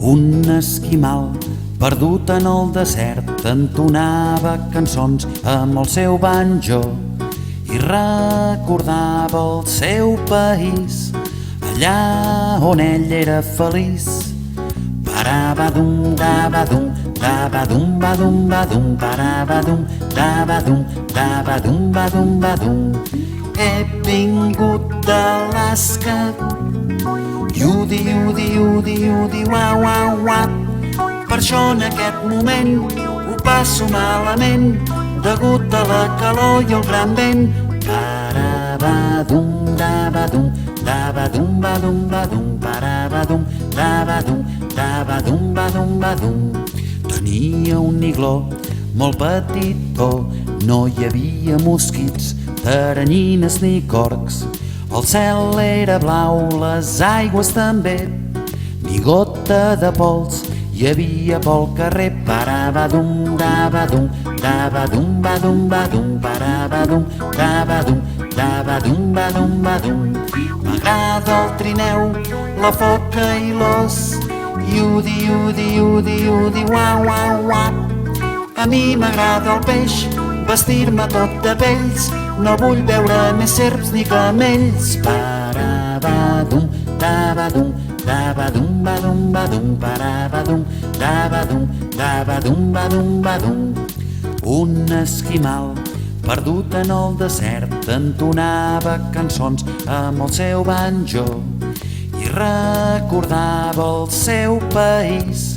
Un esquimal perdut en el desert entonava cançons amb el seu banjo i recordava el seu país, allà on ell era feliç. Parabadum, dabadum, dabadum, badum, badum, parabadum, dabadum, dabadum, badum, badum. He vingut d'Alaska, iudi, iudi, iudi, iudi, uau, uau, uau. Per això en aquest moment ho passo malament, degut a la calor i el gran vent. Parabadum, dabadum, dabadum, badum, badum, parabadum, dabadum, dabadum, badum, badum. Tenia un igló molt petitó, no hi havia mosquits, teranyines ni corcs. El cel era blau, les aigües també, ni gota de pols hi havia pel carrer. Parabadum, dabadum, dabadum, badum, badum, parabadum, dabadum, dabadum, badum, badum. M'agrada el trineu, la foca i l'os, iudi, iudi, iudi, iudi, uau, uau, uau. A mi m'agrada el peix, vestir-me tot de pells, no vull veure més serps ni camells. Parabadum, dabadum, dabadum, badum, badum, parabadum, dabadum, dabadum, badum, badum. Un esquimal perdut en el desert entonava cançons amb el seu banjo i recordava el seu país,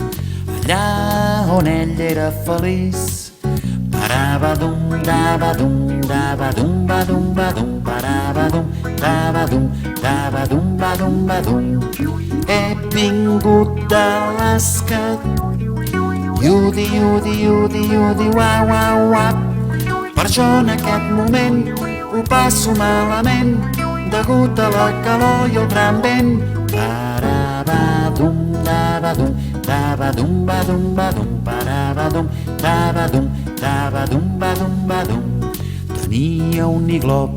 allà on ell era feliç. Parabadum, dabadum, dabadum, badum, badum, parabadum, dabadum, dabadum, badum, badum. He vingut d'Alaska, iudi, iudi, iudi, iudi, uau, uau, uau. Per això en aquest moment ho passo malament, degut a la calor i el gran vent. Parabadum, dabadum, dabadum, badum, badum, parabadum, dabadum, dabadum, badum, badum. Tenia un igló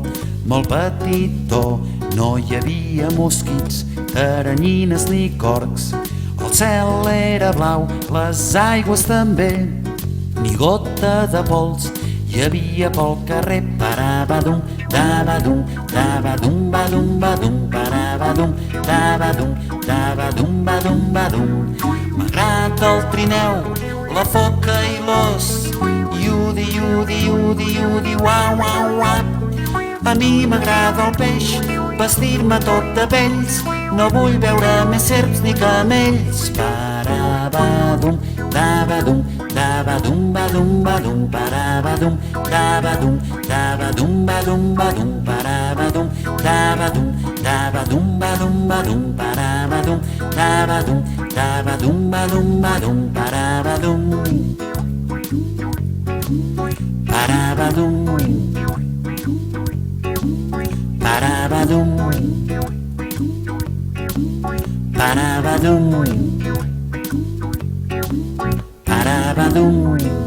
molt petitó, no hi havia mosquits, teranyines ni corcs. El cel era blau, les aigües també, ni gota de pols hi havia pel carrer. Parabadum, dabadum, dabadum, badum, badum, parabadum, dabadum, dabadum, badum, badum. M'agrada el trineu, la foca i l'os, iudi, iudi, iudi, iudi, uau, uau, uau. A mi m'agrada el peix, vestir-me tot de pells, no vull veure més serps ni camells. Parabadum, dabadum, dabadum, badum, badum, parabadum, dabadum, dabadum, badum, badum, parabadum, dabadum, dabadum, badum, badum, parabadum, dabadum, dabadum, badum, badum, parabadum. Parabadum, parabadum, parabadum, parabadum.